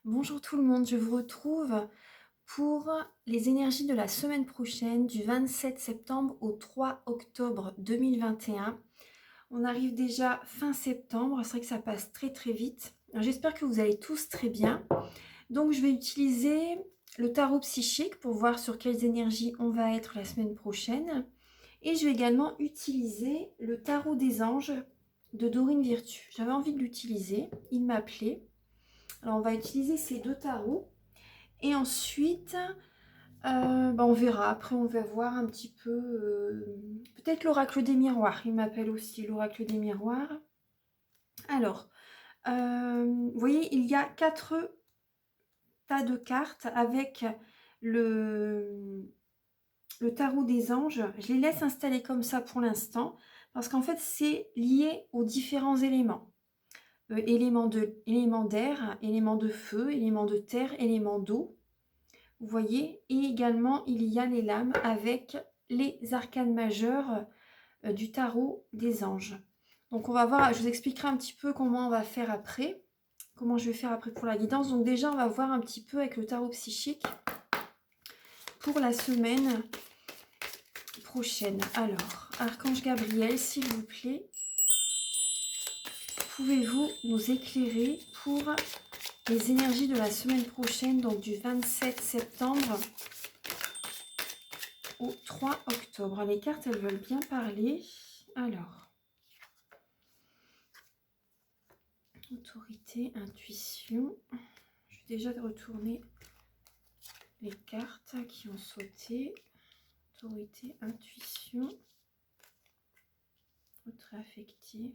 Bonjour tout le monde, je vous retrouve pour les énergies de la semaine prochaine du 27 septembre au 3 octobre 2021. On arrive déjà fin septembre, c'est vrai que ça passe très très vite. J'espère que vous allez tous très bien. Donc je vais utiliser le tarot psychique pour voir sur quelles énergies on va être la semaine prochaine. Et je vais également utiliser le tarot des anges de Dorine Virtue. J'avais envie de l'utiliser, il m'appelait. Alors on va utiliser ces deux tarots. Et ensuite, on verra. Après, on va voir un petit peu... peut-être l'oracle des miroirs. Il m'appelle aussi l'oracle des miroirs. Alors, vous voyez, il y a 4 tas de cartes avec le tarot des anges. Je les laisse installer comme ça pour l'instant. Parce qu'en fait, c'est lié aux différents éléments. Éléments d'air, éléments de feu, éléments de terre, éléments d'eau. Vous voyez, et également il y a les lames avec les arcanes majeures du tarot des anges. Donc on va voir, je vous expliquerai un petit peu comment on va faire après, comment je vais faire après pour la guidance. Donc déjà on va voir un petit peu avec le tarot psychique pour la semaine prochaine. Alors, Archange Gabriel, s'il vous plaît, pouvez-vous nous éclairer pour les énergies de la semaine prochaine, donc du 27 septembre au 3 octobre. Les cartes, elles veulent bien parler. Alors, autorité, intuition. Je vais déjà retourner les cartes qui ont sauté. Autorité, intuition. Autre affectif.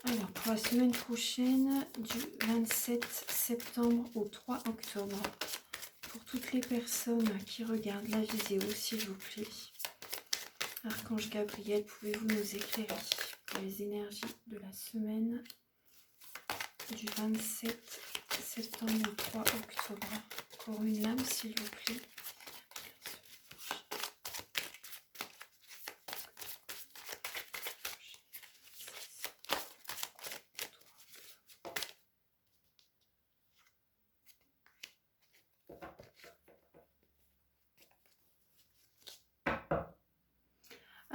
Alors, pour la semaine prochaine, du 27 septembre au 3 octobre. Pour toutes les personnes qui regardent la vidéo, s'il vous plaît. Archange Gabriel, pouvez-vous nous éclairer pour les énergies de la semaine du 27 septembre au 3 octobre? Encore une lame, s'il vous plaît.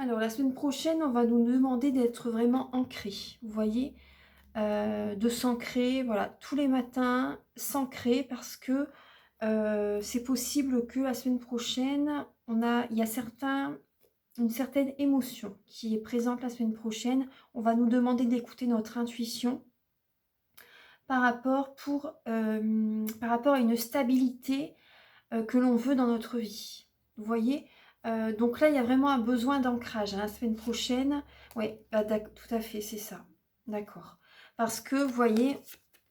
Alors, la semaine prochaine, on va nous demander d'être vraiment ancré. Vous voyez, de s'ancrer, voilà, tous les matins, s'ancrer parce que c'est possible que la semaine prochaine, il y a une certaine émotion qui est présente la semaine prochaine. On va nous demander d'écouter notre intuition par rapport à une stabilité que l'on veut dans notre vie. Vous voyez, donc là, il y a vraiment un besoin d'ancrage. La semaine prochaine, oui, bah, tout à fait, c'est ça. D'accord. Parce que, vous voyez,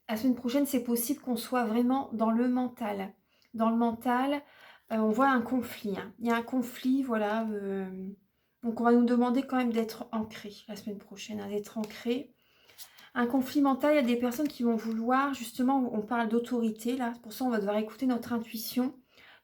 la semaine prochaine, c'est possible qu'on soit vraiment dans le mental. Dans le mental, on voit un conflit. Hein. Il y a un conflit, voilà. Donc, on va nous demander quand même d'être ancré la semaine prochaine, hein, d'être ancré. Un conflit mental, il y a des personnes qui vont vouloir, justement, on parle d'autorité, là. Pour ça, on va devoir écouter notre intuition.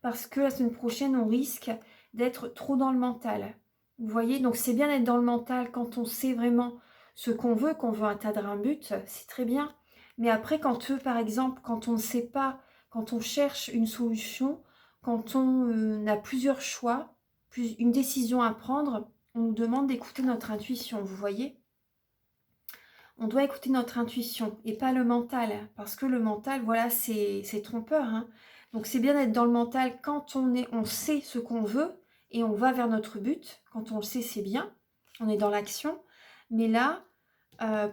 Parce que la semaine prochaine, on risque d'être trop dans le mental. Vous voyez, donc c'est bien d'être dans le mental quand on sait vraiment ce qu'on veut atteindre un but, c'est très bien. Mais après, par exemple, quand on ne sait pas, quand on cherche une solution, quand on a plusieurs choix, une décision à prendre, on nous demande d'écouter notre intuition, vous voyez. On doit écouter notre intuition et pas le mental, parce que le mental, voilà, c'est trompeur. Hein. Donc c'est bien d'être dans le mental quand on sait ce qu'on veut et on va vers notre but. Quand on le sait, c'est bien, on est dans l'action. Mais là,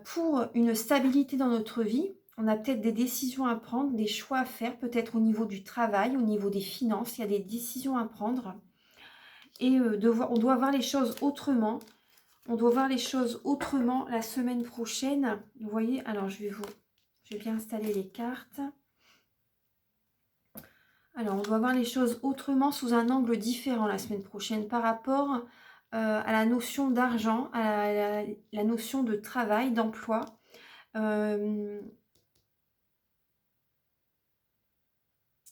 pour une stabilité dans notre vie, on a peut-être des décisions à prendre, des choix à faire, peut-être au niveau du travail, au niveau des finances, il y a des décisions à prendre. Et on doit voir les choses autrement. On doit voir les choses autrement la semaine prochaine. Vous voyez, alors je vais bien installer les cartes. Alors, on doit voir les choses autrement, sous un angle différent la semaine prochaine par rapport à la notion d'argent, à la notion de travail, d'emploi. Il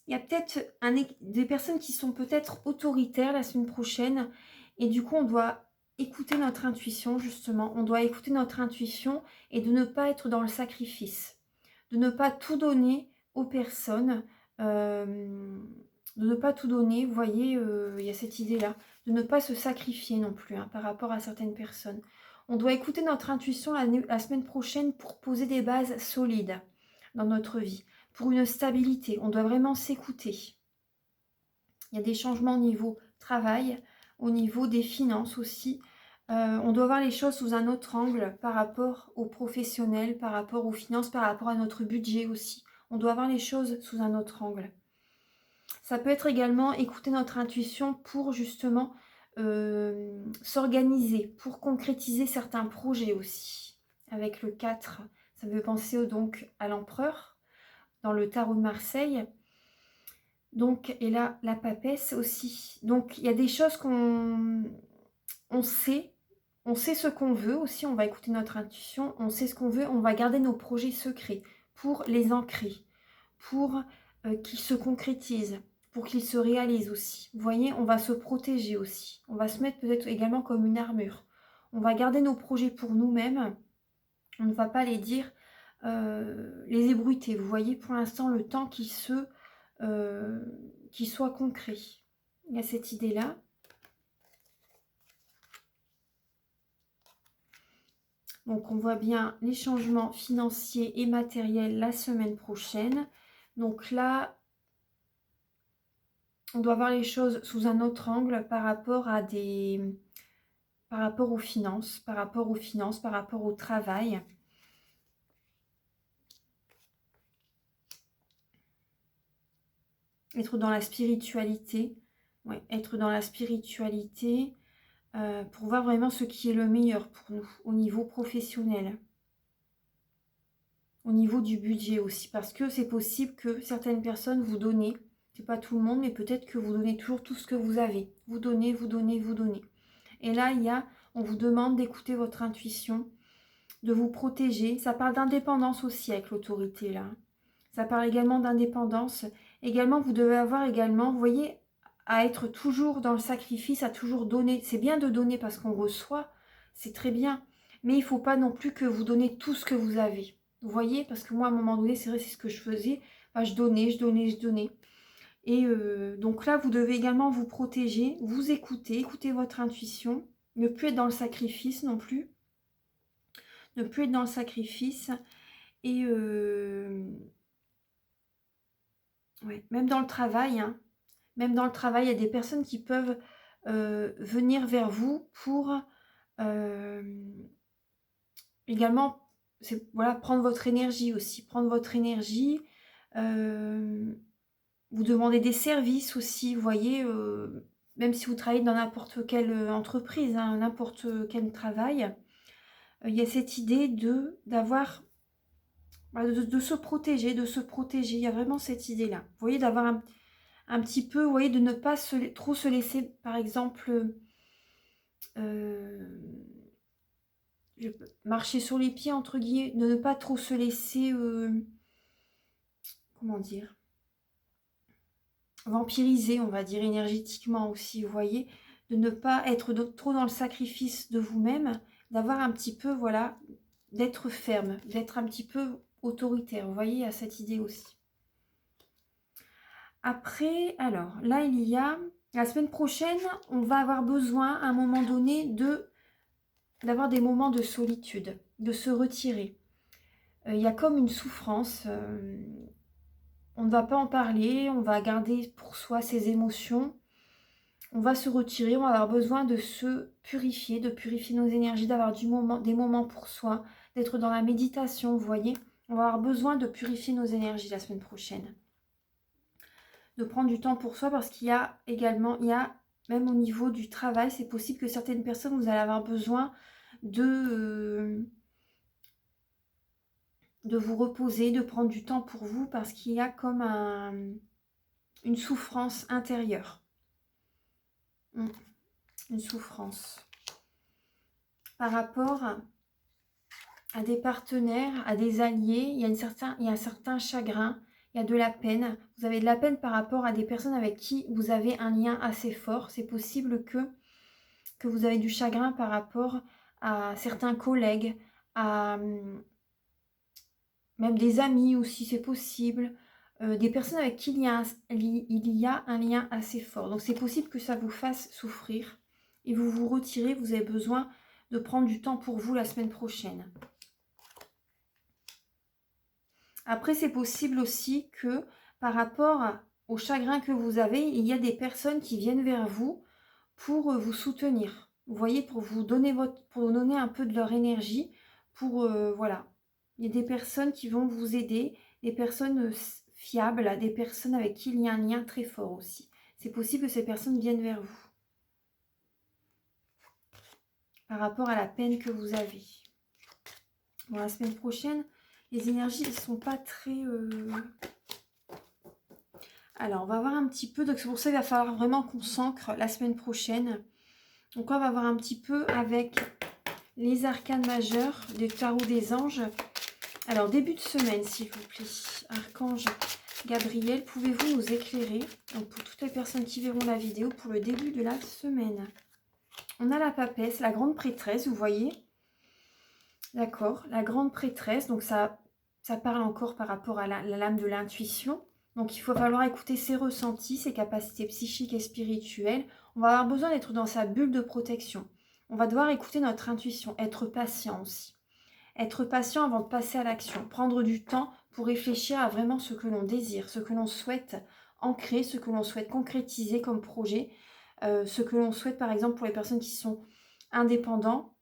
y a peut-être des personnes qui sont peut-être autoritaires la semaine prochaine et du coup, on doit écouter notre intuition, justement. On doit écouter notre intuition et de ne pas être dans le sacrifice. de ne pas tout donner aux personnes, de ne pas tout donner, vous voyez, il y a cette idée-là, de ne pas se sacrifier non plus hein, par rapport à certaines personnes. On doit écouter notre intuition la semaine prochaine pour poser des bases solides dans notre vie, pour une stabilité. On doit vraiment s'écouter. Il y a des changements au niveau travail, au niveau des finances aussi. On doit voir les choses sous un autre angle par rapport aux professionnels, par rapport aux finances, par rapport à notre budget aussi. On doit voir les choses sous un autre angle. Ça peut être également écouter notre intuition pour justement s'organiser, pour concrétiser certains projets aussi. Avec le 4, ça me fait penser donc à l'empereur dans le tarot de Marseille. Donc, et là, la papesse aussi. Donc, il y a des choses qu'on sait. On sait ce qu'on veut aussi. On va écouter notre intuition. On sait ce qu'on veut. On va garder nos projets secrets pour les ancrer, pour qu'ils se concrétisent, pour qu'ils se réalisent aussi. Vous voyez, on va se protéger aussi. On va se mettre peut-être également comme une armure. On va garder nos projets pour nous-mêmes. On ne va pas les dire, les ébruiter. Vous voyez, pour l'instant, le temps qui soit concret. Il y a cette idée-là. Donc, on voit bien les changements financiers et matériels la semaine prochaine. Donc là, on doit voir les choses sous un autre angle par rapport aux finances, par rapport au travail. Être dans la spiritualité. Ouais, être dans la spiritualité. Pour voir vraiment ce qui est le meilleur pour nous au niveau professionnel, au niveau du budget aussi, parce que c'est possible que certaines personnes vous donnent, c'est pas tout le monde, mais peut-être que vous donnez toujours tout ce que vous avez, vous donnez, vous donnez, vous donnez. Et là, on vous demande d'écouter votre intuition, de vous protéger. Ça parle d'indépendance aussi avec l'autorité là. Ça parle également d'indépendance. Également, vous devez avoir également, vous voyez, à être toujours dans le sacrifice, à toujours donner. C'est bien de donner parce qu'on reçoit, c'est très bien. Mais il ne faut pas non plus que vous donnez tout ce que vous avez. Vous voyez, parce que moi, à un moment donné, c'est vrai, c'est ce que je faisais. Enfin, je donnais, je donnais, je donnais. Et donc là, vous devez également vous protéger, vous écouter, écouter votre intuition. Ne plus être dans le sacrifice non plus. Ne plus être dans le sacrifice. Et ouais, même dans le travail, hein. Même dans le travail, il y a des personnes qui peuvent venir vers vous pour également voilà, prendre votre énergie aussi. Prendre votre énergie. Vous demander des services aussi, vous voyez, même si vous travaillez dans n'importe quelle entreprise, hein, n'importe quel travail, il y a cette idée d'avoir de se protéger, de se protéger. Il y a vraiment cette idée-là. Vous voyez, d'avoir un petit peu, vous voyez, de ne pas trop se laisser, par exemple, marcher sur les pieds, entre guillemets, de ne pas trop se laisser, comment dire, vampiriser, on va dire, énergétiquement aussi, vous voyez, de ne pas être trop dans le sacrifice de vous-même, d'avoir un petit peu, voilà, d'être ferme, d'être un petit peu autoritaire, vous voyez, à cette idée aussi. Après, alors, là, il y a, la semaine prochaine, on va avoir besoin, à un moment donné, d'avoir des moments de solitude, de se retirer. Il y a comme une souffrance, on ne va pas en parler, on va garder pour soi ses émotions, on va se retirer, on va avoir besoin de se purifier, de purifier nos énergies, d'avoir des moments pour soi, d'être dans la méditation, vous voyez. On va avoir besoin de purifier nos énergies la semaine prochaine. De prendre du temps pour soi parce qu'il y a également, même au niveau du travail, c'est possible que certaines personnes, vous allez avoir besoin de vous reposer, de prendre du temps pour vous parce qu'il y a comme une souffrance intérieure. Une souffrance. Par rapport à des partenaires, à des alliés, il y a un certain chagrin, il y a de la peine. Vous avez de la peine par rapport à des personnes avec qui vous avez un lien assez fort. C'est possible que vous avez du chagrin par rapport à certains collègues, à même des amis aussi, c'est possible. Des personnes avec qui il y a un lien assez fort. Donc c'est possible que ça vous fasse souffrir et vous vous retirez, vous avez besoin de prendre du temps pour vous la semaine prochaine. Après, c'est possible aussi que par rapport au chagrin que vous avez, il y a des personnes qui viennent vers vous pour vous soutenir. Vous voyez, pour vous donner un peu de leur énergie, pour voilà. Il y a des personnes qui vont vous aider, des personnes fiables, des personnes avec qui il y a un lien très fort aussi. C'est possible que ces personnes viennent vers vous par rapport à la peine que vous avez. Bon, la semaine prochaine, les énergies ne sont pas très... Alors, on va voir un petit peu. Donc, c'est pour ça qu'il va falloir vraiment qu'on s'ancre la semaine prochaine. Donc, on va voir un petit peu avec les arcanes majeurs du tarot des anges. Alors, début de semaine, s'il vous plaît. Archange Gabriel, pouvez-vous nous éclairer, donc pour toutes les personnes qui verront la vidéo, pour le début de la semaine. On a la papesse, la grande prêtresse, vous voyez. D'accord, la grande prêtresse, donc ça parle encore par rapport à la lame de l'intuition. Donc il faut falloir écouter ses ressentis, ses capacités psychiques et spirituelles. On va avoir besoin d'être dans sa bulle de protection. On va devoir écouter notre intuition, être patient aussi. Être patient avant de passer à l'action. Prendre du temps pour réfléchir à vraiment ce que l'on désire, ce que l'on souhaite ancrer, ce que l'on souhaite concrétiser comme projet. Ce que l'on souhaite par exemple pour les personnes qui sont indépendants.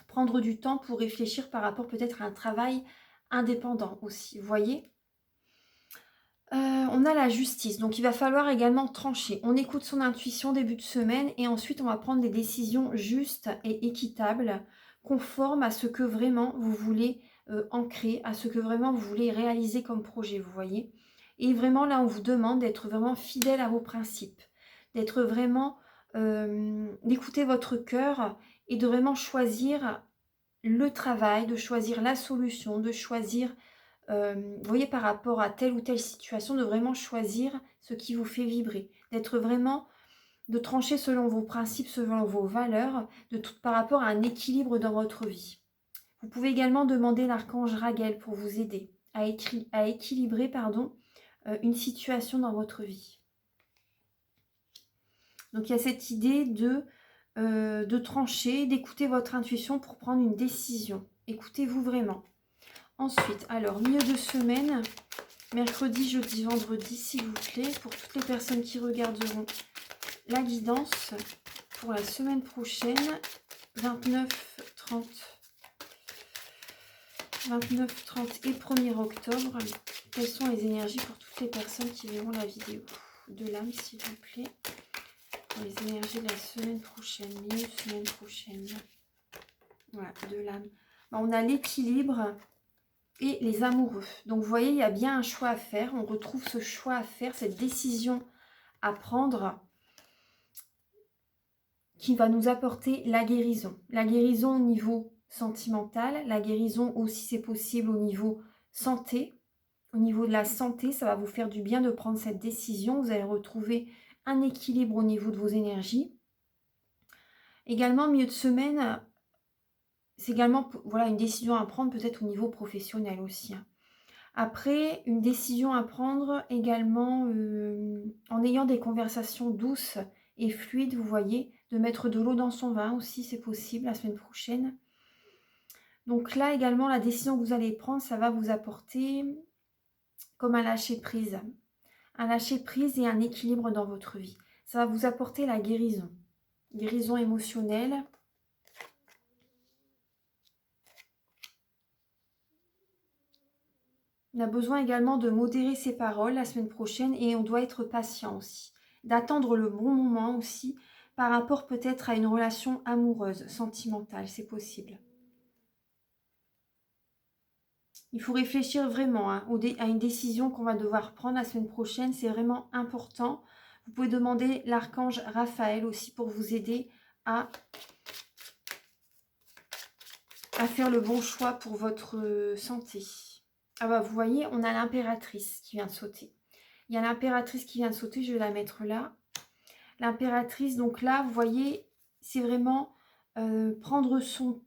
Prendre du temps pour réfléchir par rapport peut-être à un travail indépendant aussi, vous voyez. On a la justice, donc il va falloir également trancher. On écoute son intuition début de semaine et ensuite on va prendre des décisions justes et équitables, conformes à ce que vraiment vous voulez ancrer, à ce que vraiment vous voulez réaliser comme projet, vous voyez. Et vraiment là, on vous demande d'être vraiment fidèle à vos principes, d'être vraiment, d'écouter votre cœur et de vraiment choisir le travail, de choisir la solution, de choisir... vous voyez, par rapport à telle ou telle situation, de vraiment choisir ce qui vous fait vibrer, d'être vraiment, de trancher selon vos principes, selon vos valeurs, par rapport à un équilibre dans votre vie. Vous pouvez également demander l'archange Raguel pour vous aider à équilibrer une situation dans votre vie. Donc il y a cette idée de trancher, d'écouter votre intuition pour prendre une décision. Écoutez-vous vraiment. Ensuite, alors, milieu de semaine, mercredi, jeudi, vendredi, s'il vous plaît, pour toutes les personnes qui regarderont la guidance pour la semaine prochaine, 29, 30 et 1er octobre. Quelles sont les énergies pour toutes les personnes qui verront la vidéo de l'âme, s'il vous plaît, pour les énergies de la semaine prochaine, milieu de semaine prochaine. Voilà, de l'âme. On a l'équilibre et les amoureux. Donc vous voyez, il y a bien un choix à faire. On retrouve ce choix à faire, cette décision à prendre qui va nous apporter la guérison. La guérison au niveau sentimental, la guérison aussi, c'est possible, au niveau santé. Au niveau de la santé, ça va vous faire du bien de prendre cette décision. Vous allez retrouver un équilibre au niveau de vos énergies. Également, milieu de semaine, c'est également voilà, une décision à prendre peut-être au niveau professionnel aussi. Après, une décision à prendre également en ayant des conversations douces et fluides, vous voyez, de mettre de l'eau dans son vin aussi, c'est possible la semaine prochaine. Donc là également, la décision que vous allez prendre, ça va vous apporter comme un lâcher-prise. Un lâcher-prise et un équilibre dans votre vie. Ça va vous apporter la guérison. Guérison émotionnelle. On a besoin également de modérer ses paroles la semaine prochaine et on doit être patient aussi. D'attendre le bon moment aussi par rapport peut-être à une relation amoureuse, sentimentale, c'est possible. Il faut réfléchir vraiment à une décision qu'on va devoir prendre la semaine prochaine, c'est vraiment important. Vous pouvez demander l'archange Raphaël aussi pour vous aider à faire le bon choix pour votre santé. Ah bah vous voyez, on a l'impératrice qui vient de sauter. Il y a l'impératrice qui vient de sauter, je vais la mettre là. L'impératrice, donc là, vous voyez, c'est vraiment prendre son...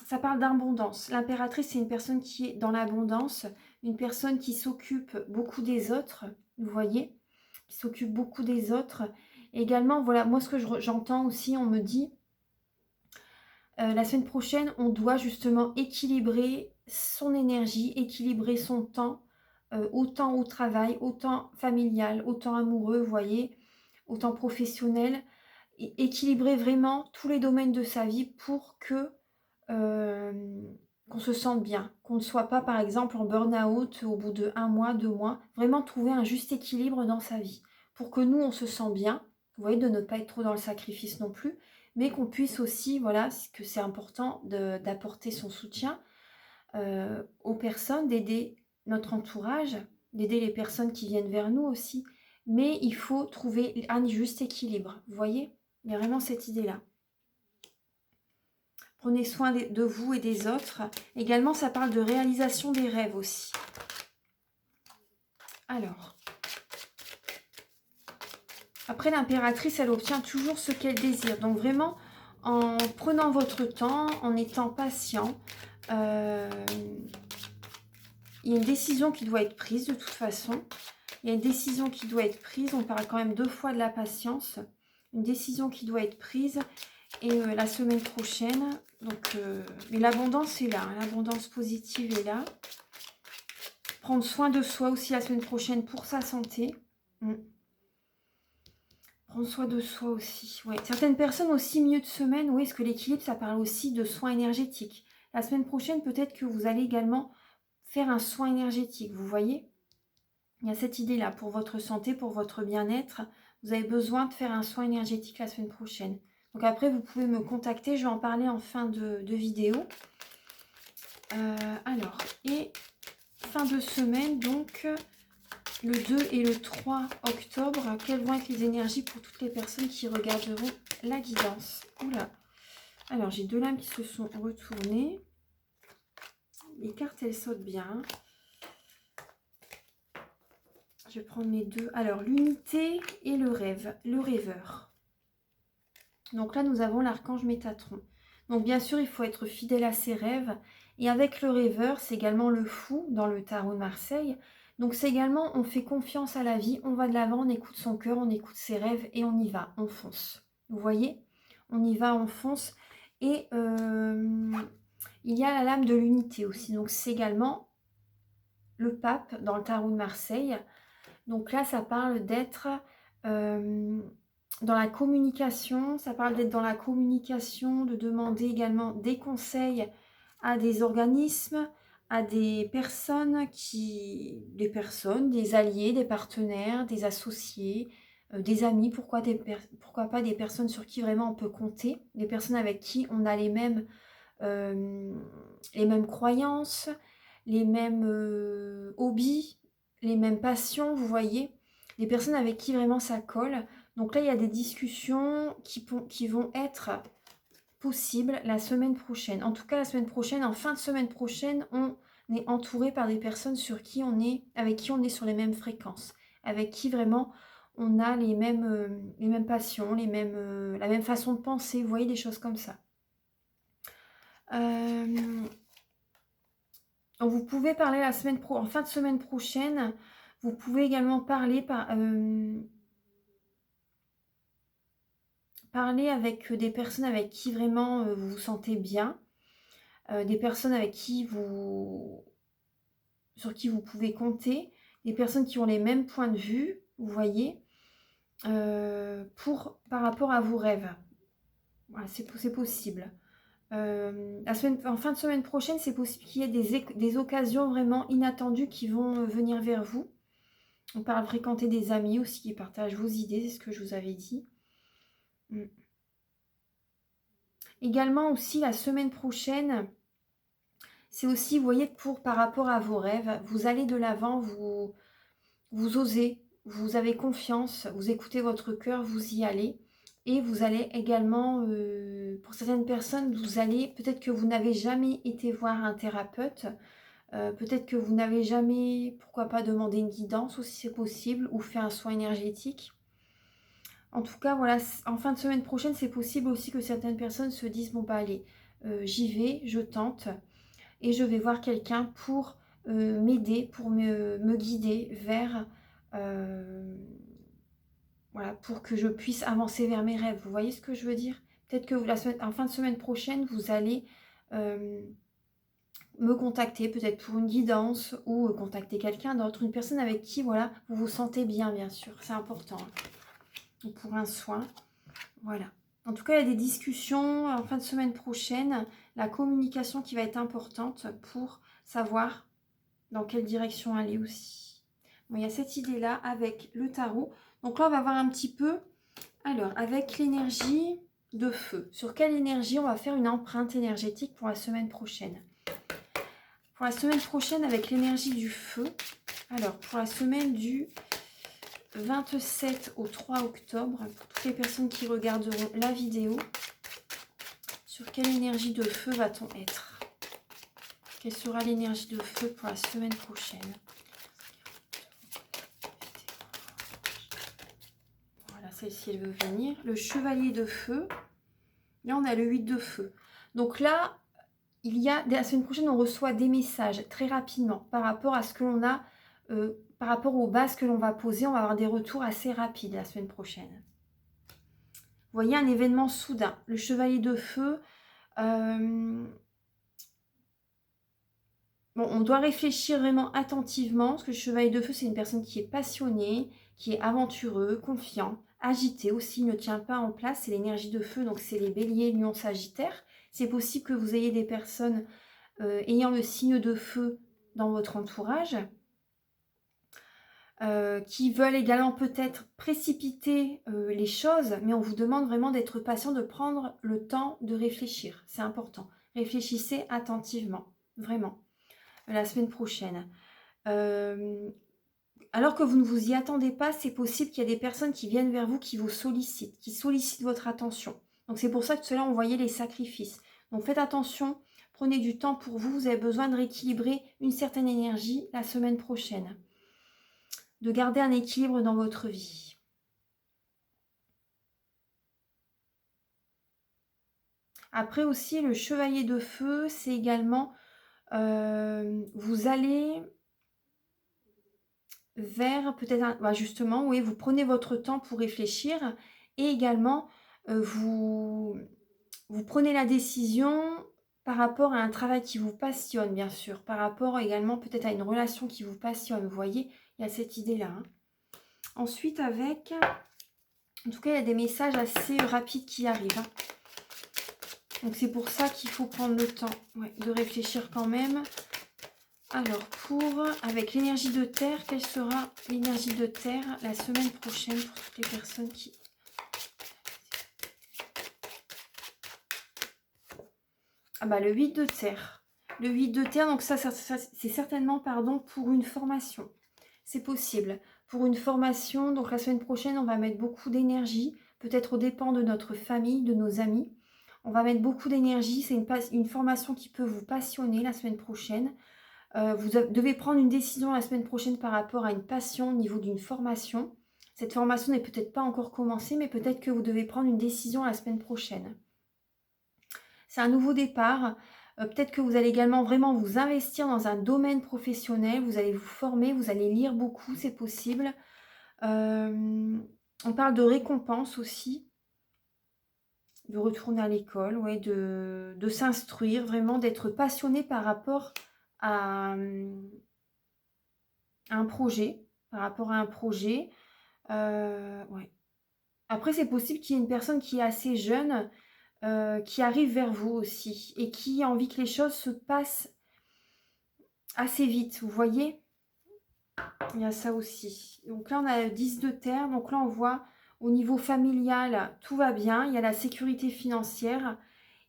ça parle d'abondance. L'impératrice, c'est une personne qui est dans l'abondance, une personne qui s'occupe beaucoup des autres, vous voyez, qui s'occupe beaucoup des autres. Également, voilà, moi ce que j'entends aussi, on me dit, la semaine prochaine, on doit justement équilibrer son énergie, équilibrer son temps, autant au travail, autant familial, autant amoureux, vous voyez, autant professionnel, et équilibrer vraiment tous les domaines de sa vie pour que qu'on se sente bien, qu'on ne soit pas par exemple en burn-out au bout de 1 mois, 2 mois, vraiment trouver un juste équilibre dans sa vie, pour que nous on se sent bien, vous voyez, de ne pas être trop dans le sacrifice non plus, mais qu'on puisse aussi, voilà, que c'est important d'apporter son soutien aux personnes, d'aider notre entourage, d'aider les personnes qui viennent vers nous aussi, mais il faut trouver un juste équilibre, vous voyez, il y a vraiment cette idée-là. Prenez soin de vous et des autres. Également, ça parle de réalisation des rêves aussi. Alors, après l'impératrice, elle obtient toujours ce qu'elle désire. Donc vraiment, en prenant votre temps, en étant patient, il y a une décision qui doit être prise de toute façon. Il y a une décision qui doit être prise. On parle quand même 2 fois de la patience. Une décision qui doit être prise. Et la semaine prochaine, donc, mais l'abondance est là, hein, l'abondance positive est là. Prendre soin de soi aussi la semaine prochaine pour sa santé. Prendre soin de soi aussi. Ouais. Certaines personnes aussi, milieu de semaine, oui, parce que l'équilibre, ça parle aussi de soins énergétiques. La semaine prochaine, peut-être que vous allez également faire un soin énergétique, vous voyez. Il y a cette idée-là pour votre santé, pour votre bien-être. Vous avez besoin de faire un soin énergétique la semaine prochaine. Donc après, vous pouvez me contacter. Je vais en parler en fin de vidéo. Alors, et fin de semaine, donc, le 2 et le 3 octobre. Quelles vont être les énergies pour toutes les personnes qui regarderont la guidance? Oula. Alors, j'ai 2 lames qui se sont retournées. Les cartes, elles sautent bien. Je vais prendre les 2. Alors, l'unité et le rêve, le rêveur. Donc là, nous avons l'archange Métatron. Donc bien sûr, il faut être fidèle à ses rêves. Et avec le rêveur, c'est également le fou dans le tarot de Marseille. Donc c'est également, on fait confiance à la vie, on va de l'avant, on écoute son cœur, on écoute ses rêves et on y va, on fonce. Vous voyez? On y va, on fonce. Et il y a la lame de l'unité aussi. Donc c'est également le pape dans le tarot de Marseille. Donc là, ça parle d'être... dans la communication, ça parle d'être dans la communication, de demander également des conseils à des organismes, à des personnes, des alliés, des partenaires, des associés, des amis, pourquoi pas des personnes sur qui vraiment on peut compter, des personnes avec qui on a les mêmes croyances, les mêmes hobbies, les mêmes passions, vous voyez, des personnes avec qui vraiment ça colle. Donc là, il y a des discussions qui vont être possibles la semaine prochaine. En tout cas, la semaine prochaine, en fin de semaine prochaine, on est entouré par des personnes avec qui on est sur les mêmes fréquences, avec qui vraiment on a les mêmes passions, la même façon de penser, vous voyez, des choses comme ça. Vous pouvez parler en fin de semaine prochaine. Vous pouvez également parler avec des personnes avec qui vraiment vous vous sentez bien, des personnes sur qui vous pouvez compter, des personnes qui ont les mêmes points de vue, vous voyez, par rapport à vos rêves. Voilà, c'est possible. En fin de semaine prochaine, c'est possible qu'il y ait des occasions vraiment inattendues qui vont venir vers vous. On parle de fréquenter des amis aussi qui partagent vos idées, c'est ce que je vous avais dit. Également aussi la semaine prochaine, c'est aussi, vous voyez, par rapport à vos rêves, vous allez de l'avant, vous osez, vous avez confiance, vous écoutez votre cœur, vous y allez. Et vous allez également, pour certaines personnes, peut-être que vous n'avez jamais été voir un thérapeute, peut-être que vous n'avez jamais, pourquoi pas, demandé une guidance aussi, c'est possible, ou fait un soin énergétique. En tout cas, voilà, en fin de semaine prochaine, c'est possible aussi que certaines personnes se disent, bon bah allez, j'y vais, je tente, et je vais voir quelqu'un pour m'aider, pour me guider vers, voilà, pour que je puisse avancer vers mes rêves. Vous voyez ce que je veux dire? Peut-être que en fin de semaine prochaine, vous allez me contacter, peut-être pour une guidance, ou contacter quelqu'un d'autre, une personne avec qui, voilà, vous vous sentez bien sûr, c'est important. Ou pour un soin, voilà. En tout cas, il y a des discussions en fin de semaine prochaine, la communication qui va être importante pour savoir dans quelle direction aller aussi. Bon, il y a cette idée-là avec le tarot. Donc là, on va voir un petit peu, alors, avec l'énergie de feu. Sur quelle énergie on va faire une empreinte énergétique pour la semaine prochaine? Pour la semaine prochaine, avec l'énergie du feu, alors, pour la semaine du 27 au 3 octobre, pour toutes les personnes qui regarderont la vidéo, sur quelle énergie de feu va-t-on être? Quelle sera l'énergie de feu pour la semaine prochaine? Voilà, celle-ci, elle veut venir. Le chevalier de feu. Là, on a le 8 de feu. Donc là, la semaine prochaine, on reçoit des messages très rapidement par rapport à ce que l'on a, par rapport aux bases que l'on va poser. On va avoir des retours assez rapides la semaine prochaine. Vous voyez, un événement soudain. Le chevalier de feu... Bon, on doit réfléchir vraiment attentivement, parce que le chevalier de feu, c'est une personne qui est passionnée, qui est aventureux, confiant, agité aussi, il ne tient pas en place, c'est l'énergie de feu, donc c'est les béliers, lions, sagittaires. C'est possible que vous ayez des personnes ayant le signe de feu dans votre entourage, qui veulent également peut-être précipiter les choses, mais on vous demande vraiment d'être patient, de prendre le temps de réfléchir, c'est important. Réfléchissez attentivement, vraiment. La semaine prochaine. Alors que vous ne vous y attendez pas, c'est possible qu'il y ait des personnes qui viennent vers vous, qui vous sollicitent, qui sollicitent votre attention. Donc c'est pour ça que cela, on voyait les sacrifices. Donc faites attention, prenez du temps pour vous, vous avez besoin de rééquilibrer une certaine énergie la semaine prochaine. De garder un équilibre dans votre vie. Après aussi, le chevalier de feu, c'est également, vous allez vers peut-être, justement, oui, vous prenez votre temps pour réfléchir, et également, vous prenez la décision par rapport à un travail qui vous passionne, bien sûr, par rapport également peut-être à une relation qui vous passionne, vous voyez, il y a cette idée-là. Hein. Ensuite, en tout cas, il y a des messages assez rapides qui arrivent. Hein. Donc, c'est pour ça qu'il faut prendre le temps de réfléchir quand même. Alors, avec l'énergie de terre, quelle sera l'énergie de terre la semaine prochaine pour toutes les personnes qui... Ah bah, le 8 de terre. Le 8 de terre, donc ça c'est certainement, pour une formation. C'est possible. Pour une formation, donc la semaine prochaine, on va mettre beaucoup d'énergie, peut-être aux dépens de notre famille, de nos amis. On va mettre beaucoup d'énergie, c'est une formation qui peut vous passionner la semaine prochaine. Vous devez prendre une décision la semaine prochaine par rapport à une passion au niveau d'une formation. Cette formation n'est peut-être pas encore commencée, mais peut-être que vous devez prendre une décision la semaine prochaine. C'est un nouveau départ. Peut-être que vous allez également vraiment vous investir dans un domaine professionnel. Vous allez vous former, vous allez lire beaucoup, c'est possible. On parle de récompense aussi. De retourner à l'école, ouais, de s'instruire, vraiment d'être passionné par rapport à un projet. Ouais. Après, c'est possible qu'il y ait une personne qui est assez jeune, qui arrive vers vous aussi, et qui a envie que les choses se passent assez vite, vous voyez? Il y a ça aussi. Donc là, on a le 10 de terre. Donc là, on voit au niveau familial, tout va bien. Il y a la sécurité financière.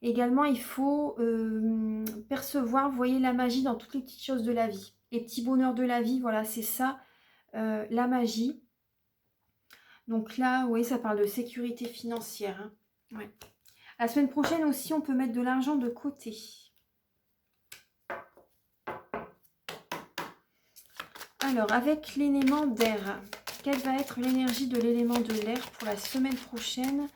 Également, il faut percevoir, vous voyez, la magie dans toutes les petites choses de la vie. Les petits bonheurs de la vie, voilà, c'est ça, la magie. Donc là, oui, ça parle de sécurité financière. Hein. Ouais. La semaine prochaine aussi, on peut mettre de l'argent de côté. Alors, avec l'élément d'air, quelle va être l'énergie de l'élément de l'air pour la semaine prochaine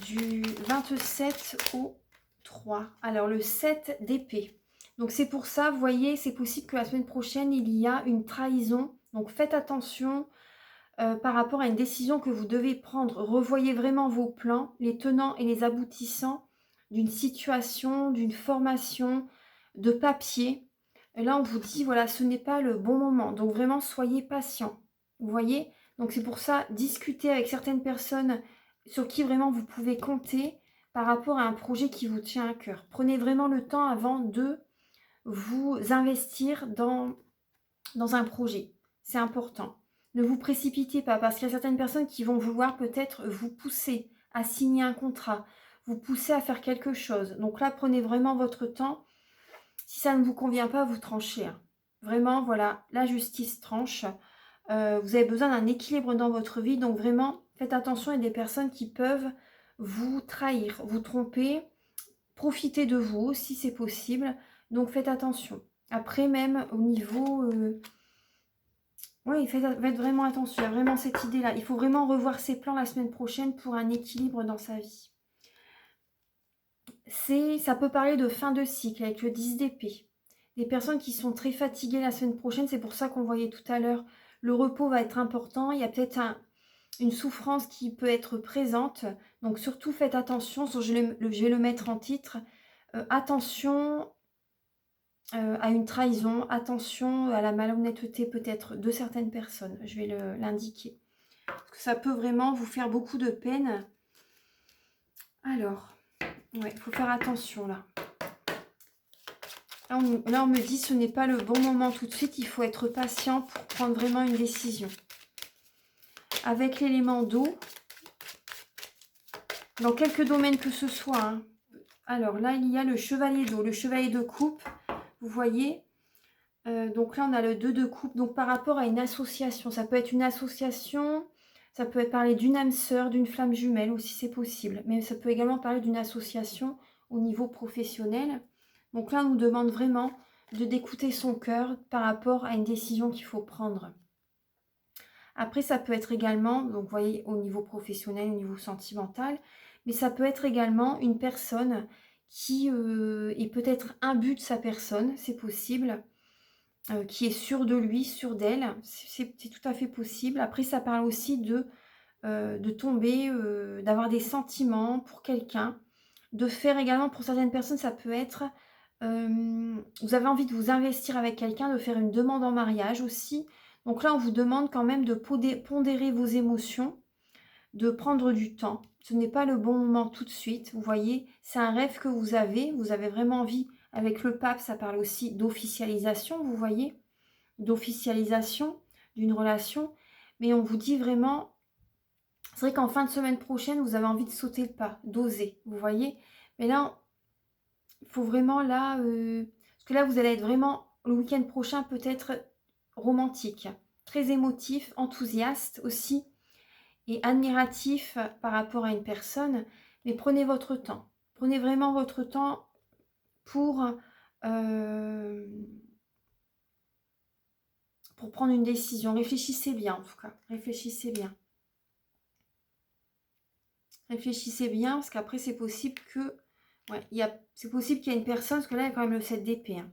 du 27 au 3. Alors, le 7 d'épée. Donc, c'est pour ça, vous voyez, c'est possible que la semaine prochaine, il y a une trahison. Donc, faites attention par rapport à une décision que vous devez prendre. Revoyez vraiment vos plans, les tenants et les aboutissants d'une situation, d'une formation, de papier. Et là, on vous dit, voilà, ce n'est pas le bon moment. Donc, vraiment, soyez patient. Vous voyez? Donc, c'est pour ça, discutez avec certaines personnes sur qui vraiment vous pouvez compter par rapport à un projet qui vous tient à cœur. Prenez vraiment le temps avant de vous investir dans un projet. C'est important. Ne vous précipitez pas parce qu'il y a certaines personnes qui vont vouloir peut-être vous pousser à signer un contrat, vous pousser à faire quelque chose. Donc là, prenez vraiment votre temps. Si ça ne vous convient pas, vous tranchez. Hein. Vraiment, voilà, la justice tranche. Vous avez besoin d'un équilibre dans votre vie. Donc vraiment, faites attention, il y a des personnes qui peuvent vous trahir, vous tromper. Profitez de vous si c'est possible. Donc faites attention. Après, même au niveau... oui, faites vraiment attention. Il y a vraiment cette idée-là. Il faut vraiment revoir ses plans la semaine prochaine pour un équilibre dans sa vie. Ça peut parler de fin de cycle avec le 10 d'épée. Des personnes qui sont très fatiguées la semaine prochaine, c'est pour ça qu'on voyait tout à l'heure, le repos va être important. Il y a peut-être une souffrance qui peut être présente. Donc surtout faites attention, je vais le mettre en titre. Attention à une trahison, attention à la malhonnêteté peut-être de certaines personnes. Je vais l'indiquer. Parce que ça peut vraiment vous faire beaucoup de peine. Alors, ouais, il faut faire attention là. Là, on me dit ce n'est pas le bon moment tout de suite. Il faut être patient pour prendre vraiment une décision. Avec l'élément d'eau, dans quelques domaines que ce soit. Hein. Alors là, il y a le chevalier d'eau, le chevalier de coupe. Vous voyez, donc là, on a le 2 de coupe. Donc par rapport à une association, ça peut être une association, ça peut être parler d'une âme sœur, d'une flamme jumelle aussi, c'est possible. Mais ça peut également parler d'une association au niveau professionnel. Donc là, on nous demande vraiment d'écouter son cœur par rapport à une décision qu'il faut prendre. Après, ça peut être également, donc vous voyez, au niveau professionnel, au niveau sentimental, mais ça peut être également une personne qui est peut-être imbu de sa personne, c'est possible, qui est sûr de lui, sûr d'elle, c'est tout à fait possible. Après, ça parle aussi de tomber, d'avoir des sentiments pour quelqu'un, de faire également, pour certaines personnes, ça peut être, vous avez envie de vous investir avec quelqu'un, de faire une demande en mariage aussi. Donc là, on vous demande quand même de pondérer vos émotions, de prendre du temps. Ce n'est pas le bon moment tout de suite. Vous voyez, c'est un rêve que vous avez vraiment envie. Avec le pape, ça parle aussi d'officialisation, vous voyez, d'officialisation d'une relation. Mais on vous dit vraiment, c'est vrai qu'en fin de semaine prochaine, vous avez envie de sauter le pas, d'oser, vous voyez. Mais là, il faut vraiment là, parce que là, vous allez être vraiment, le week-end prochain, peut-être romantique, très émotif, enthousiaste aussi, et admiratif par rapport à une personne. Mais prenez votre temps. Prenez vraiment votre temps pour prendre une décision. Réfléchissez bien, en tout cas. Réfléchissez bien. Réfléchissez bien, parce qu'après, c'est possible que... Ouais, c'est possible qu'il y ait une personne, parce que là, il y a quand même le 7 d'épée. Hein.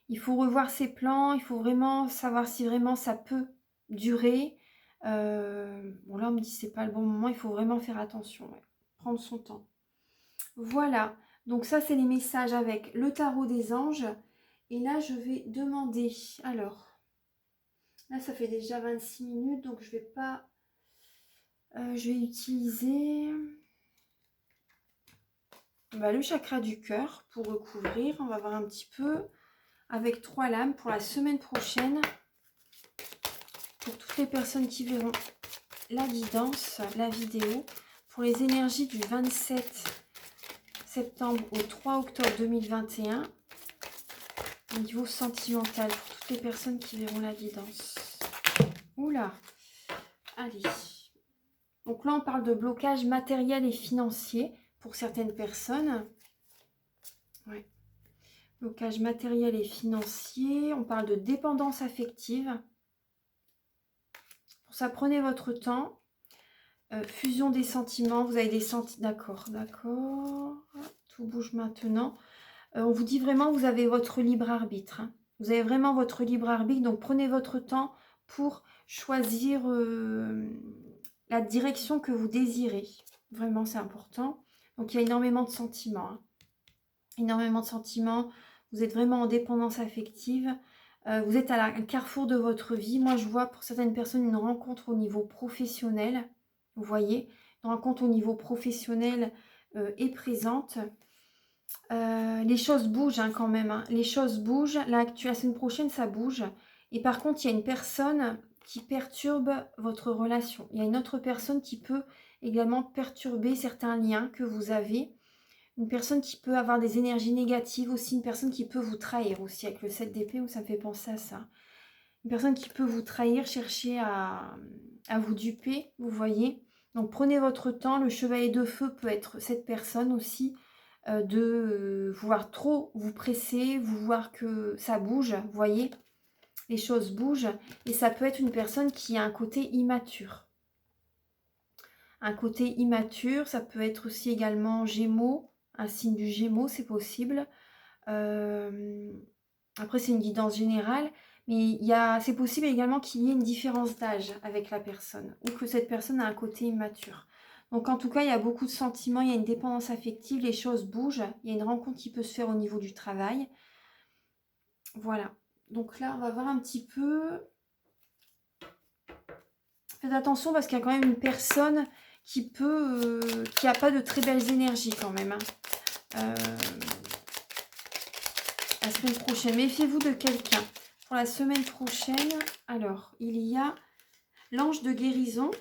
Il faut revoir ses plans, il faut vraiment savoir si vraiment ça peut durer. Bon, là, on me dit que c'est pas le bon moment, il faut vraiment faire attention. Ouais. Prendre son temps. Voilà, donc ça, c'est les messages avec le tarot des anges. Et là, je vais demander... Alors, là, ça fait déjà 26 minutes, donc je vais pas... je vais utiliser... le chakra du cœur pour recouvrir. On va voir un petit peu avec 3 lames pour la semaine prochaine. Pour toutes les personnes qui verront la guidance, la vidéo. Pour les énergies du 27 septembre au 3 octobre 2021. Au niveau sentimental, pour toutes les personnes qui verront la guidance. Oula. Allez. Donc là, on parle de blocage matériel et financier pour certaines personnes. Ouais. Blocage matériel et financier. On parle de dépendance affective. Pour ça, prenez votre temps. Fusion des sentiments, vous avez des sentiments... D'accord, d'accord. Tout bouge maintenant. On vous dit vraiment, vous avez votre libre arbitre. Hein. Vous avez vraiment votre libre arbitre, donc prenez votre temps pour choisir la direction que vous désirez. Vraiment, c'est important. Donc, il y a énormément de sentiments. Hein. Énormément de sentiments. Vous êtes vraiment en dépendance affective. Vous êtes à un carrefour de votre vie. Moi, je vois pour certaines personnes une rencontre au niveau professionnel. Vous voyez, une rencontre au niveau professionnel est présente. Les choses bougent hein, quand même. Hein. Les choses bougent. Là, la semaine prochaine, ça bouge. Et par contre, il y a une personne qui perturbe votre relation. Il y a une autre personne qui peut également perturber certains liens que vous avez. Une personne qui peut avoir des énergies négatives aussi. Une personne qui peut vous trahir aussi. Avec le 7 d'épée, où ça me fait penser à ça. Une personne qui peut vous trahir, chercher à vous duper, vous voyez. Donc prenez votre temps. Le chevalier de feu peut être cette personne aussi. De vouloir trop vous presser, vous voir que ça bouge, vous voyez, les choses bougent, et ça peut être une personne qui a un côté immature. Un côté immature, ça peut être aussi également Gémeaux, un signe du Gémeaux, c'est possible. Après, c'est une guidance générale, mais c'est possible également qu'il y ait une différence d'âge avec la personne, ou que cette personne a un côté immature. Donc en tout cas, il y a beaucoup de sentiments, il y a une dépendance affective, les choses bougent, il y a une rencontre qui peut se faire au niveau du travail. Voilà. Donc là, on va voir un petit peu. Faites attention parce qu'il y a quand même une personne qui n'a pas de très belles énergies quand même. Hein. La semaine prochaine. Méfiez-vous de quelqu'un. Pour la semaine prochaine, alors, il y a l'ange de guérison.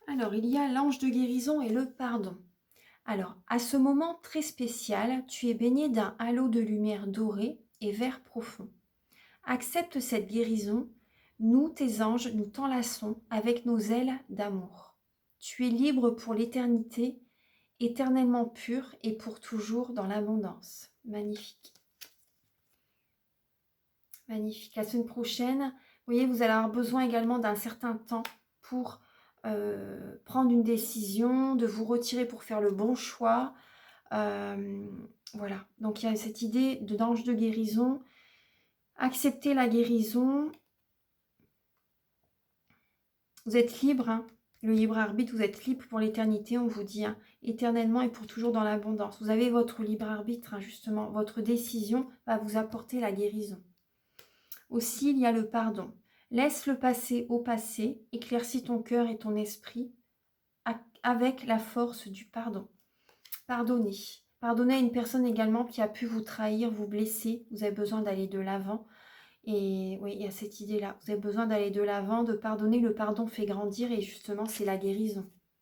Alors, il y a l'ange de guérison et le pardon. Alors, à ce moment très spécial, tu es baigné d'un halo de lumière dorée et vert profond. Accepte cette guérison. Nous, tes anges, nous t'enlaçons avec nos ailes d'amour. Tu es libre pour l'éternité, éternellement pur et pour toujours dans l'abondance. Magnifique. Magnifique. La semaine prochaine, vous voyez, vous allez avoir besoin également d'un certain temps pour prendre une décision, de vous retirer pour faire le bon choix. Voilà. Donc, il y a cette idée d'ange de guérison. Accepter la guérison. Vous êtes libre. Hein. Le libre arbitre, vous êtes libre pour l'éternité, on vous dit. Hein, éternellement et pour toujours dans l'abondance. Vous avez votre libre arbitre, hein, justement. Votre décision va vous apporter la guérison. Aussi, il y a le pardon. Laisse le passé au passé, éclaircis ton cœur et ton esprit avec la force du pardon. Pardonnez. Pardonnez à une personne également qui a pu vous trahir, vous blesser. Vous avez besoin d'aller de l'avant. Et oui, il y a cette idée-là. Vous avez besoin d'aller de l'avant, de pardonner. Le pardon fait grandir et justement, c'est la guérison.